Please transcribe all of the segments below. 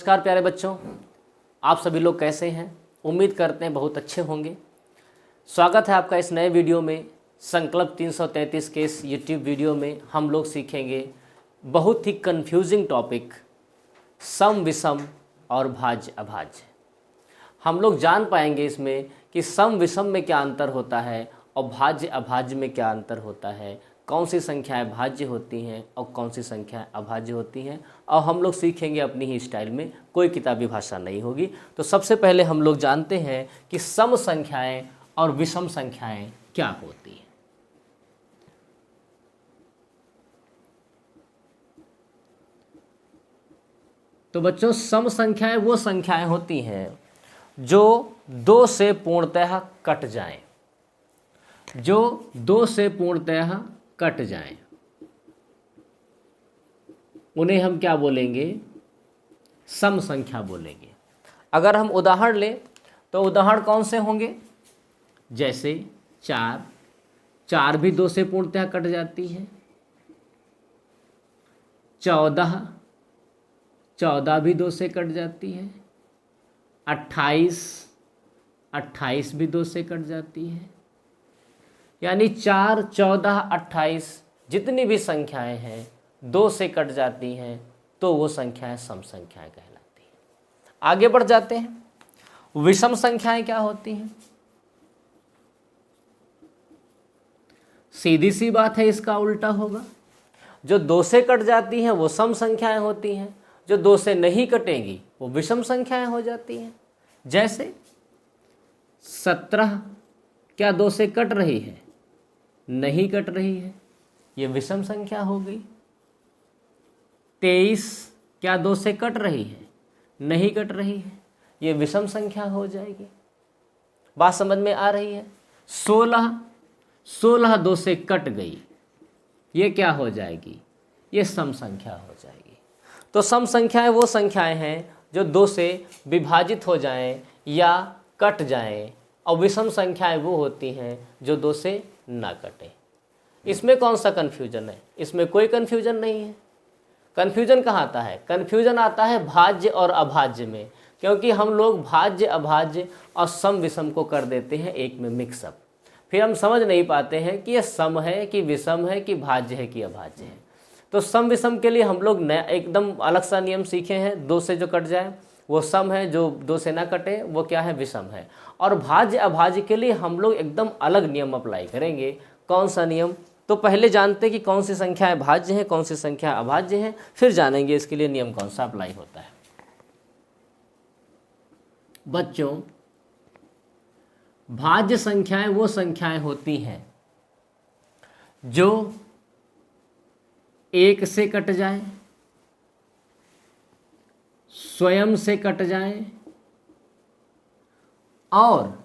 नमस्कार प्यारे बच्चों, आप सभी लोग कैसे हैं। उम्मीद करते हैं बहुत अच्छे होंगे। स्वागत है आपका इस नए वीडियो में। संकल्प 333 के इस यूट्यूब वीडियो में हम लोग सीखेंगे बहुत ही कंफ्यूजिंग टॉपिक सम विषम और भाज्य अभाज्य। हम लोग जान पाएंगे इसमें कि सम विषम में क्या अंतर होता है और भाज्य अभाज्य में क्या अंतर होता है, कौन सी संख्याएं भाज्य होती हैं और कौन सी संख्याएं अभाज्य होती हैं। और हम लोग सीखेंगे अपनी ही स्टाइल में, कोई किताबी भाषा नहीं होगी। तो सबसे पहले हम लोग जानते हैं कि सम संख्याएं और विषम संख्याएं क्या होती हैं। तो बच्चों, सम संख्याएं वो संख्याएं होती हैं जो दो से पूर्णतः कट जाएं, जो दो से पूर्णतः कट जाएं, उन्हें हम क्या बोलेंगे, सम संख्या बोलेंगे। अगर हम उदाहरण लें तो उदाहरण कौन से होंगे, जैसे 4 भी दो से पूर्णतः कट जाती है। 14 भी दो से कट जाती है। 28 भी दो से कट जाती है। यानी 4, 14, 28 जितनी भी संख्याएं हैं दो से कट जाती हैं तो वो संख्याएं सम संख्याएं कहलाती हैं। आगे बढ़ जाते हैं। विषम संख्याएं क्या होती हैं। सीधी सी बात है, इसका उल्टा होगा। जो दो से कट जाती हैं वो सम संख्याएं होती हैं, जो दो से नहीं कटेंगी वो विषम संख्याएं हो जाती हैं। जैसे 17 क्या दो से कट रही है, नहीं कट रही है, ये विषम संख्या हो गई। 23 क्या दो से कट रही है, नहीं कट रही है, ये विषम संख्या हो जाएगी। बात समझ में आ रही है। 16 दो से कट गई, ये क्या हो जाएगी, ये सम संख्या हो जाएगी। तो सम संख्याएं वो संख्याएं हैं जो दो से विभाजित हो जाएं या कट जाएं, और विषम संख्याएं वो होती हैं जो दो से ना कटें। इसमें कौन सा कन्फ्यूजन है, इसमें कोई कन्फ्यूजन नहीं है। कन्फ्यूजन कहाँ आता है, कन्फ्यूजन आता है भाज्य और अभाज्य में, क्योंकि हम लोग भाज्य अभाज्य और सम विषम को कर देते हैं एक में मिक्सअप। फिर हम समझ नहीं पाते हैं कि ये सम है कि विषम है कि भाज्य है कि अभाज्य है। तो सम विषम के लिए हम लोग नया एकदम अलग सा नियम सीखे हैं। दो से जो कट जाए वो सम है, जो दो से ना कटे वो क्या है, विषम है। और भाज्य अभाज्य के लिए हम लोग एकदम अलग नियम अप्लाई करेंगे। कौन सा नियम, तो पहले जानते हैं कि कौन सी संख्याएं भाज्य हैं, कौन सी संख्या अभाज्य हैं, फिर जानेंगे इसके लिए नियम कौन सा अप्लाई होता है। बच्चों, भाज्य संख्याएं वो संख्याएं होती हैं जो एक से कट जाए, स्वयं से कट जाए और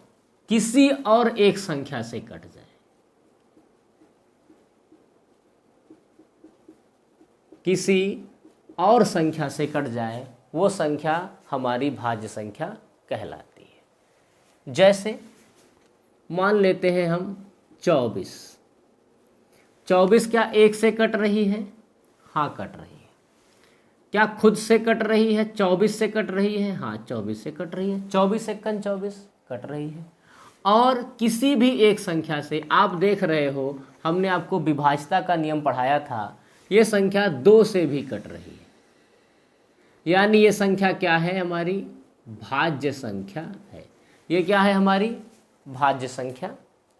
किसी और एक संख्या से कट जाए। किसी और संख्या से कट जाए वो संख्या हमारी भाज्य संख्या कहलाती है। जैसे मान लेते हैं हम 24 क्या एक से कट रही है, हाँ कट रही है। क्या खुद से कट रही है, 24 से कट रही है, हाँ 24 से कट रही है। 24 एकन 24 कट रही है। और किसी भी एक संख्या से, आप देख रहे हो हमने आपको विभाज्यता का नियम पढ़ाया था, ये संख्या दो से भी कट रही है। यानी ये संख्या क्या है, हमारी भाज्य संख्या है। ये क्या है, हमारी भाज्य संख्या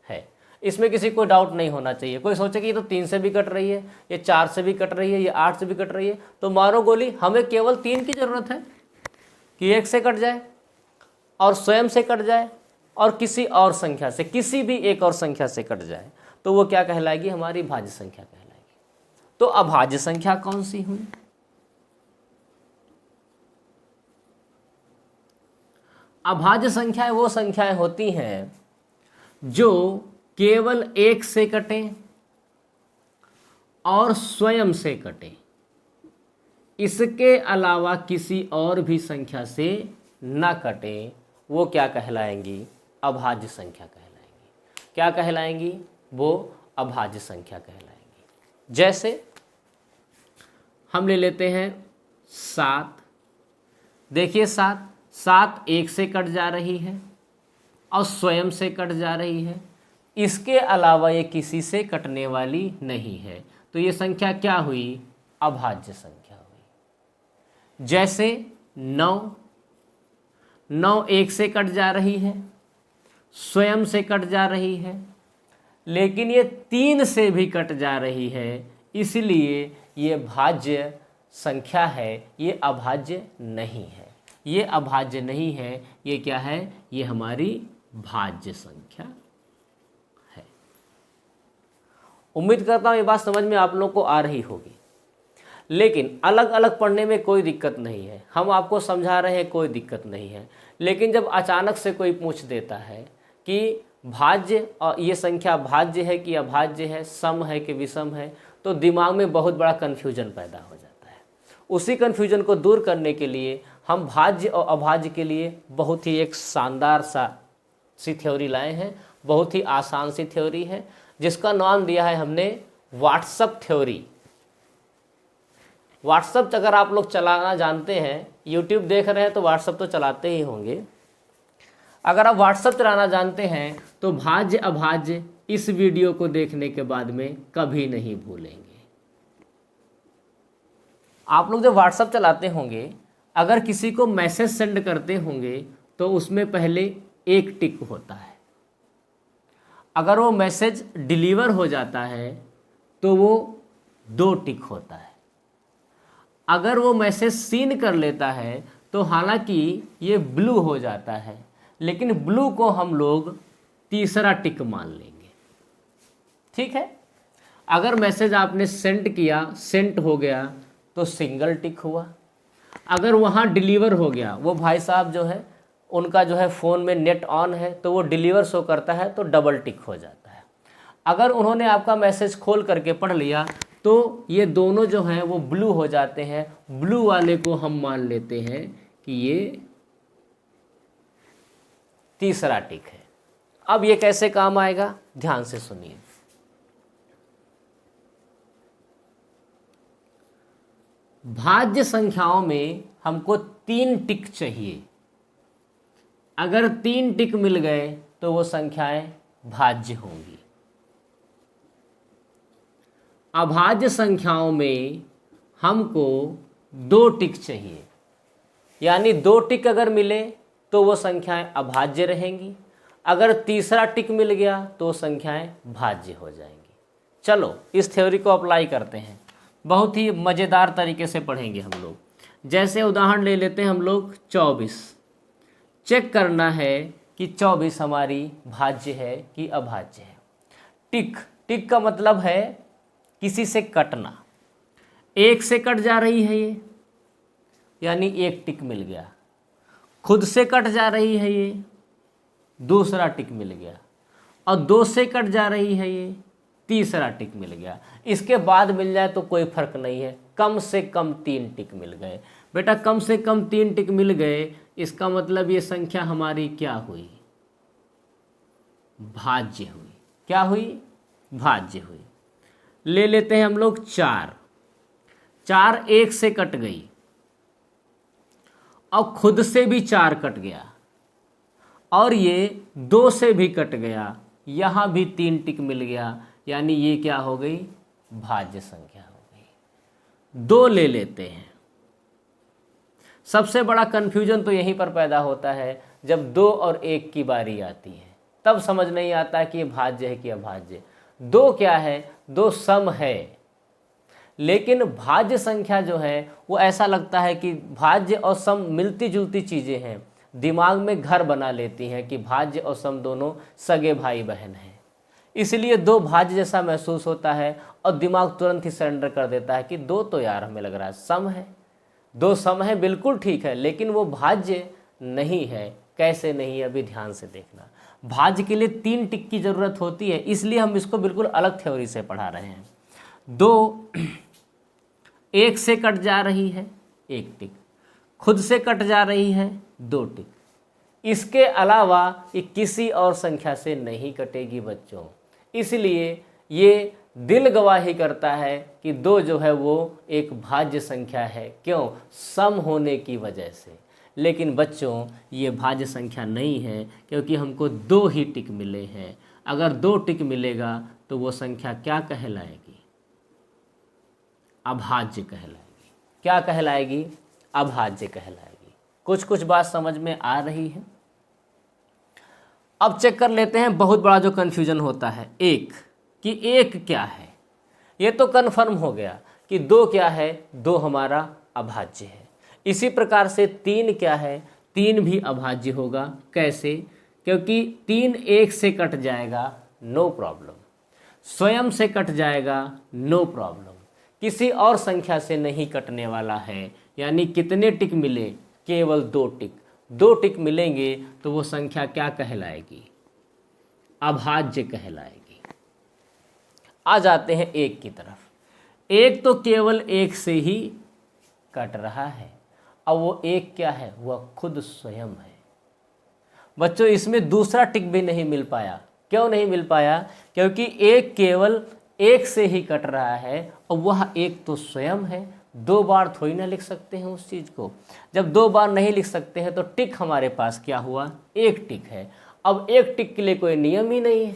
है। इसमें किसी को डाउट नहीं होना चाहिए। कोई सोचे कि ये तो 3 से भी कट रही है, ये 4 से भी कट रही है, ये 8 से भी कट रही है, तो मारो गोली। हमें केवल 3 की जरूरत है कि एक से कट जाए और स्वयं से कट जाए और किसी और संख्या से, किसी भी एक और संख्या से कट जाए, तो वो क्या कहलाएगी, हमारी भाज्य संख्या कहलाएगी। तो अभाज्य संख्या कौन सी हुई, अभाज्य संख्याएं वो संख्याएं होती हैं जो केवल एक से कटें और स्वयं से कटें, इसके अलावा किसी और भी संख्या से न कटें, वो क्या कहलाएंगी, अभाज्य संख्या कहलाएंगी। क्या कहलाएंगी, वो अभाज्य संख्या कहलाएंगी। जैसे हम ले लेते हैं 7 देखिए 7, 7 1 से कट जा रही है और स्वयं से कट जा रही है, इसके अलावा ये किसी से कटने वाली नहीं है। तो ये संख्या क्या हुई? अभाज्य संख्या हुई। जैसे 9, 9 1 से कट जा रही है, स्वयं से कट जा रही है, लेकिन ये 3 से भी कट जा रही है, इसलिए ये भाज्य संख्या है, ये अभाज्य नहीं है। ये अभाज्य नहीं है, ये क्या है? ये हमारी भाज्य संख्या है। उम्मीद करता हूँ ये बात समझ में आप लोगों को आ रही होगी, लेकिन अलग अलग पढ़ने में कोई दिक्कत नहीं है, हम आपको समझा रहे हैं, कोई दिक्कत नहीं है। लेकिन जब अचानक से कोई पूछ देता है कि भाज्य और ये संख्या भाज्य है कि अभाज्य है, सम है कि विषम है, तो दिमाग में बहुत बड़ा कन्फ्यूजन पैदा हो जाता है। उसी कन्फ्यूजन को दूर करने के लिए हम भाज्य और अभाज्य के लिए बहुत ही एक शानदार सी थ्योरी लाए हैं। बहुत ही आसान सी थ्योरी है, जिसका नाम दिया है हमने व्हाट्सएप थ्योरी। व्हाट्सएप अगर आप लोग चलाना जानते हैं, यूट्यूब देख रहे हैं तो व्हाट्सएप तो चलाते ही होंगे। अगर आप व्हाट्सएप चलाना जानते हैं तो भाज्य अभाज्य इस वीडियो को देखने के बाद में कभी नहीं भूलेंगे। आप लोग जब व्हाट्सएप चलाते होंगे, अगर किसी को मैसेज सेंड करते होंगे तो उसमें पहले एक टिक होता है। अगर वो मैसेज डिलीवर हो जाता है तो वो 2 टिक होता है। अगर वो मैसेज सीन कर लेता है तो हालांकि ये ब्लू हो जाता है, लेकिन ब्लू को हम लोग तीसरा टिक मान लेंगे। ठीक है। अगर मैसेज आपने सेंड किया, सेंट हो गया तो सिंगल टिक हुआ। अगर वहाँ डिलीवर हो गया, वो भाई साहब जो है उनका जो है फ़ोन में नेट ऑन है तो वो डिलीवर शो करता है तो डबल टिक हो जाता है। अगर उन्होंने आपका मैसेज खोल करके पढ़ लिया तो ये दोनों जो हैं वो ब्लू हो जाते हैं। ब्लू वाले को हम मान लेते हैं कि ये तीसरा टिक है। अब ये कैसे काम आएगा, ध्यान से सुनिए। भाज्य संख्याओं में हमको 3 टिक चाहिए। अगर 3 टिक मिल गए तो वो संख्याएं भाज्य होंगी। अभाज्य संख्याओं में हमको 2 टिक चाहिए, यानी 2 टिक अगर मिले तो वो संख्याएं अभाज्य रहेंगी। अगर तीसरा टिक मिल गया तो संख्याएं भाज्य हो जाएंगी। चलो इस थ्योरी को अप्लाई करते हैं, बहुत ही मज़ेदार तरीके से पढ़ेंगे हम लोग। जैसे उदाहरण ले लेते हैं हम लोग 24। चेक करना है कि 24 हमारी भाज्य है कि अभाज्य है। टिक, टिक का मतलब है किसी से कटना। 1 से कट जा रही है ये, यानी 1 टिक मिल गया। खुद से कट जा रही है ये, दूसरा टिक मिल गया। और 2 से कट जा रही है ये, तीसरा टिक मिल गया। इसके बाद मिल जाए तो कोई फर्क नहीं है, कम से कम 3 टिक मिल गए। बेटा कम से कम 3 टिक मिल गए, इसका मतलब ये संख्या हमारी क्या हुई? भाज्य हुई। क्या हुई? भाज्य हुई। ले लेते हैं हम लोग 4। 4 1 से कट गई और खुद से भी 4 कट गया और ये 2 से भी कट गया, यहाँ भी 3 टिक मिल गया, यानी ये क्या हो गई? भाज्य संख्या हो गई। 2 ले लेते हैं। सबसे बड़ा कन्फ्यूजन तो यहीं पर पैदा होता है जब 2 और 1 की बारी आती है, तब समझ नहीं आता कि ये भाज्य है कि अभाज्य। 2 क्या है? 2 सम है, लेकिन भाज्य संख्या जो है वो ऐसा लगता है कि भाज्य और सम मिलती जुलती चीज़ें हैं, दिमाग में घर बना लेती हैं कि भाज्य और सम दोनों सगे भाई बहन हैं। इसलिए 2 भाज्य जैसा महसूस होता है और दिमाग तुरंत ही सरेंडर कर देता है कि 2 तो यार हमें लग रहा है सम है, 2 सम है, बिल्कुल ठीक है, लेकिन वो भाज्य नहीं है। कैसे नहीं है, अभी ध्यान से देखना। भाज्य के लिए 3 टिक की ज़रूरत होती है, इसलिए हम इसको बिल्कुल अलग थ्योरी से पढ़ा रहे हैं। 2 1 से कट जा रही है, 1 टिक। खुद से कट जा रही है, 2 टिक। इसके अलावा ये किसी और संख्या से नहीं कटेगी बच्चों, इसलिए ये दिल गवाही करता है कि 2 जो है वो एक भाज्य संख्या है। क्यों? सम होने की वजह से। लेकिन बच्चों ये भाज्य संख्या नहीं है, क्योंकि हमको 2 ही टिक मिले हैं। अगर 2 टिक मिलेगा तो वो संख्या क्या कहलाएगी? अभाज्य कहलाएगी। क्या कहलाएगी? अभाज्य कहलाएगी। कुछ कुछ बात समझ में आ रही है? अब चेक कर लेते हैं बहुत बड़ा जो कन्फ्यूजन होता है, एक, कि एक क्या है। ये तो कन्फर्म हो गया कि 2 क्या है, 2 हमारा अभाज्य है। इसी प्रकार से 3 क्या है, 3 भी अभाज्य होगा। कैसे? क्योंकि 3 1 से कट जाएगा, नो प्रॉब्लम। स्वयं से कट जाएगा, नो प्रॉब्लम। किसी और संख्या से नहीं कटने वाला है। यानी कितने टिक मिले? केवल 2 टिक। 2 टिक मिलेंगे तो वो संख्या क्या कहलाएगी? अभाज्य कहलाएगी। आ जाते हैं 1 की तरफ। 1 तो केवल 1 से ही कट रहा है। अब वो 1 क्या है? वह खुद स्वयं है। बच्चों इसमें दूसरा टिक भी नहीं मिल पाया। क्यों नहीं मिल पाया? क्योंकि 1 केवल 1 से ही कट रहा है और वह 1 तो स्वयं है। 2 बार थोड़ी ना लिख सकते हैं उस चीज़ को। जब 2 बार नहीं लिख सकते हैं तो टिक हमारे पास क्या हुआ? 1 टिक है। अब 1 टिक के लिए कोई नियम ही नहीं है,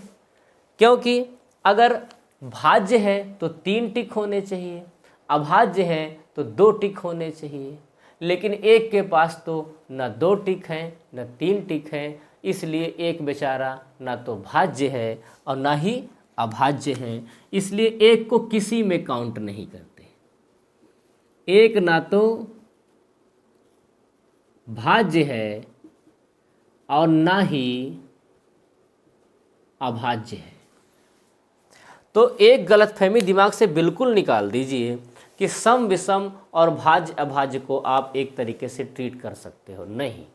क्योंकि अगर भाज्य है तो 3 टिक होने चाहिए, अभाज्य है तो 2 टिक होने चाहिए। लेकिन 1 के पास तो न 2 टिक हैं न 3 टिक हैं, इसलिए 1 बेचारा ना तो भाज्य है और ना ही अभाज्य है। इसलिए 1 को किसी में काउंट नहीं करते। 1 ना तो भाज्य है और ना ही अभाज्य है। तो एक गलतफहमी दिमाग से बिल्कुल निकाल दीजिए कि सम विषम और भाज्य अभाज्य को आप एक तरीके से ट्रीट कर सकते हो। नहीं,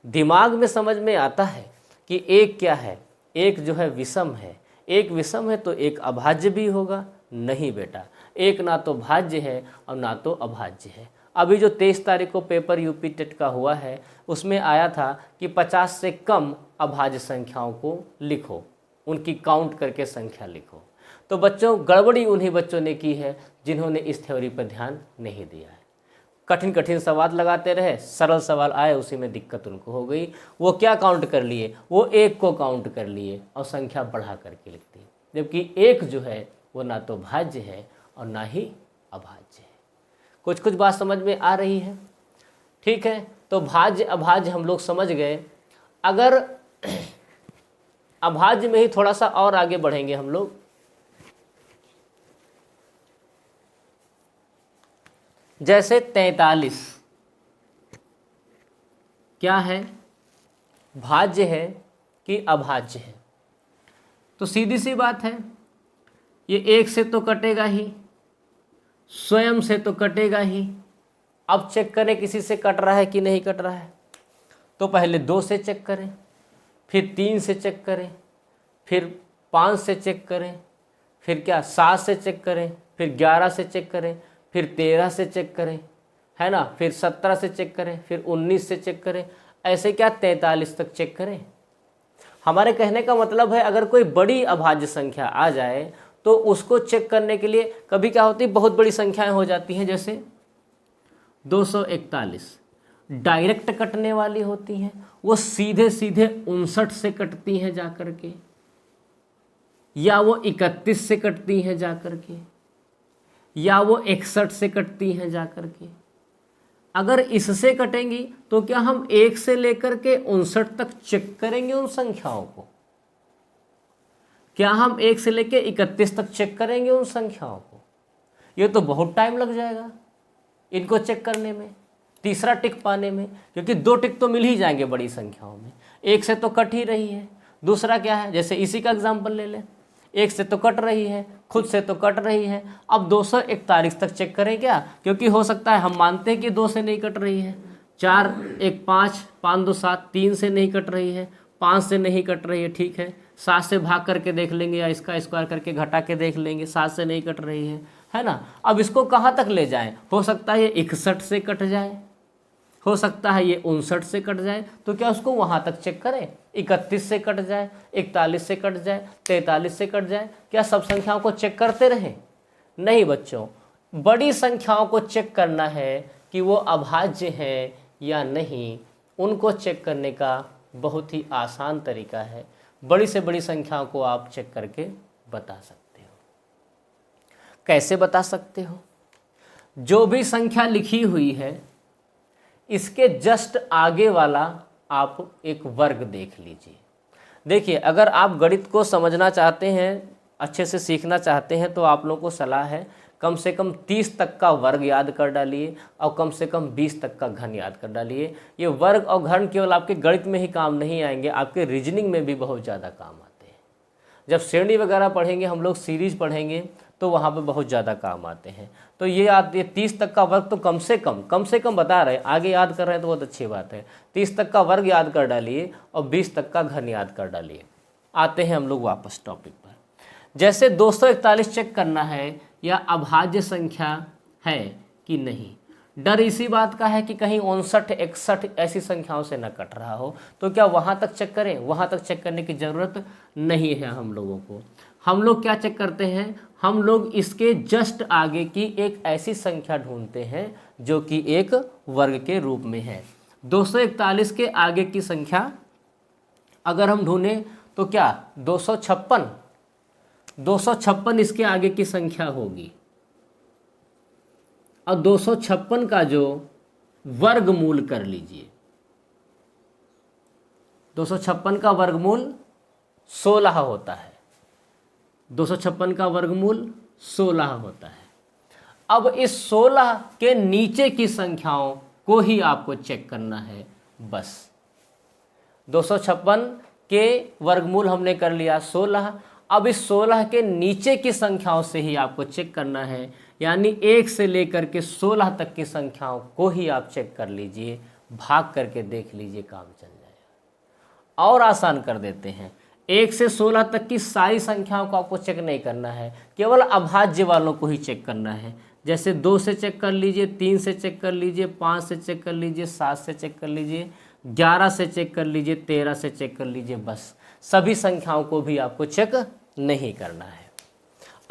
दिमाग में समझ में आता है कि 1 क्या है, 1 जो है विषम है। 1 विषम है तो 1 अभाज्य भी होगा। नहीं बेटा, 1 ना तो भाज्य है और ना तो अभाज्य है। अभी जो 23 तारीख को पेपर यूपी टेट का हुआ है उसमें आया था कि 50 से कम अभाज्य संख्याओं को लिखो, उनकी काउंट करके संख्या लिखो। तो बच्चों गड़बड़ी उन्हीं बच्चों ने की है जिन्होंने इस थ्योरी पर ध्यान नहीं दिया है। कठिन कठिन सवाल लगाते रहे, सरल सवाल आए उसी में दिक्कत उनको हो गई। वो क्या काउंट कर लिए? वो 1 को काउंट कर लिए और संख्या बढ़ा करके लिख दी, जबकि 1 जो है वो ना तो भाज्य है और ना ही अभाज्य है। कुछ कुछ बात समझ में आ रही है? ठीक है, तो भाज्य अभाज्य हम लोग समझ गए। अगर अभाज्य में ही थोड़ा सा और आगे बढ़ेंगे हम लोग, जैसे 43 क्या है, भाज्य है कि अभाज्य है? तो सीधी सी बात है, ये 1 से तो कटेगा ही, स्वयं से तो कटेगा ही। अब चेक करें किसी से कट रहा है कि नहीं कट रहा है। तो पहले 2 से चेक करें, फिर 3 से चेक करें, फिर 5 से चेक करें, फिर क्या 7 से चेक करें, फिर 11 से चेक करें, फिर 13 से चेक करें, है ना, फिर 17 से चेक करें, फिर 19 से चेक करें, ऐसे क्या 43 तक चेक करें। हमारे कहने का मतलब है अगर कोई बड़ी अभाज्य संख्या आ जाए तो उसको चेक करने के लिए कभी क्या होती है, बहुत बड़ी संख्याएं हो जाती हैं। जैसे 241 डायरेक्ट कटने वाली होती हैं, वो सीधे सीधे 59 से कटती हैं जाकर के, या वो 31 से कटती हैं जाकर के, या वो 61 से कटती हैं जाकर के। अगर इससे कटेंगी तो क्या हम 1 से लेकर के 59 तक चेक करेंगे उन संख्याओं को? क्या हम 1 से लेकर 31 तक चेक करेंगे उन संख्याओं को? ये तो बहुत टाइम लग जाएगा इनको चेक करने में, तीसरा टिक पाने में, क्योंकि 2 टिक तो मिल ही जाएंगे बड़ी संख्याओं में। 1 से तो कट ही रही है, दूसरा क्या है, जैसे इसी का एग्जाम्पल ले लें, 1 से तो कट रही है, खुद से तो कट रही है। अब 241 तक चेक करें क्या? क्योंकि हो सकता है हम मानते हैं कि 2 से नहीं कट रही है, 4 1 5 5 2 7, 3 से नहीं कट रही है, 5 से नहीं कट रही है, ठीक है, 7 से भाग करके देख लेंगे या इसका स्क्वायर करके घटा के देख लेंगे, 7 से नहीं कट रही है ना। अब इसको कहाँ तक ले जाएं? हो सकता है ये 61 से कट जाए, हो सकता है ये 59 से कट जाए, तो क्या उसको वहाँ तक चेक करें? 31 से कट जाए, 41 से कट जाए, 43 से कट जाए, क्या सब संख्याओं को चेक करते रहें? नहीं बच्चों, बड़ी संख्याओं को चेक करना है कि वो अभाज्य हैं या नहीं, उनको चेक करने का बहुत ही आसान तरीका है। बड़ी से बड़ी संख्याओं को आप चेक करके बता सकते हो। कैसे बता सकते हो? जो भी संख्या लिखी हुई है इसके जस्ट आगे वाला आप एक वर्ग देख लीजिए। देखिए, अगर आप गणित को समझना चाहते हैं, अच्छे से सीखना चाहते हैं, तो आप लोगों को सलाह है कम से कम 30 तक का वर्ग याद कर डालिए और कम से कम 20 तक का घन याद कर डालिए। ये वर्ग और घन केवल आपके गणित में ही काम नहीं आएंगे, आपके रीजनिंग में भी बहुत ज़्यादा काम आते हैं। जब श्रेणी वगैरह पढ़ेंगे हम लोग, सीरीज पढ़ेंगे, तो वहाँ पे बहुत ज़्यादा काम आते हैं। तो ये 30 तक का वर्ग तो कम से कम बता रहे हैं, आगे याद कर रहे हैं तो बहुत अच्छी बात है। 30 तक का वर्ग याद कर डालिए और 20 तक का घन याद कर डालिए। आते हैं हम लोग वापस टॉपिक पर। जैसे 241 चेक करना है या अभाज्य संख्या है कि नहीं। डर इसी बात का है कि कहीं 59, 61 ऐसी संख्याओं से न कट रहा हो, तो क्या वहाँ तक चेक करें? वहाँ तक चेक करने की ज़रूरत नहीं है हम लोगों को। हम लोग क्या चेक करते हैं? हम लोग इसके जस्ट आगे की एक ऐसी संख्या ढूंढते हैं जो कि एक वर्ग के रूप में है। 241 के आगे की संख्या अगर हम ढूंढें तो क्या 256 इसके आगे की संख्या होगी। और 256 का जो वर्गमूल कर लीजिए, 256 का वर्गमूल 16 होता है। 256 का वर्गमूल 16 होता है। अब इस 16 के नीचे की संख्याओं को ही आपको चेक करना है बस। 256 के वर्गमूल हमने कर लिया 16। अब इस 16 के नीचे की संख्याओं से ही आपको चेक करना है, यानी 1 से लेकर के 16 तक की संख्याओं को ही आप चेक कर लीजिए। भाग करके देख लीजिए, काम चल जाएगा। और आसान कर देते हैं, 1 से 16 तक की सारी संख्याओं को आपको चेक नहीं करना है, केवल अभाज्य वालों को ही चेक करना है। जैसे 2 से चेक कर लीजिए, 3 से चेक कर लीजिए, 5 से चेक कर लीजिए, 7 से चेक कर लीजिए, 11 से चेक कर लीजिए, 13 से चेक कर लीजिए। बस सभी संख्याओं को भी आपको चेक नहीं करना है।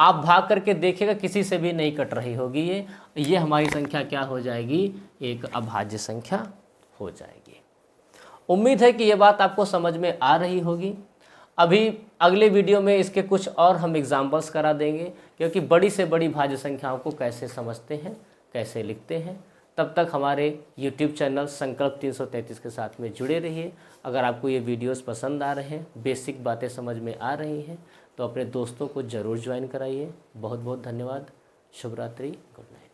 आप भाग करके देखिएगा, किसी से भी नहीं कट रही होगी। ये हमारी संख्या क्या हो जाएगी? एक अभाज्य संख्या हो जाएगी। उम्मीद है कि ये बात आपको समझ में आ रही होगी। अभी अगले वीडियो में इसके कुछ और हम एग्जाम्पल्स करा देंगे, क्योंकि बड़ी से बड़ी भाज्य संख्याओं को कैसे समझते हैं, कैसे लिखते हैं। तब तक हमारे YouTube चैनल संकल्प 333 के साथ में जुड़े रहिए। अगर आपको ये वीडियोस पसंद आ रहे हैं, बेसिक बातें समझ में आ रही हैं, तो अपने दोस्तों को ज़रूर ज्वाइन कराइए। बहुत बहुत धन्यवाद। शुभ रात्रि, गुड नाइट।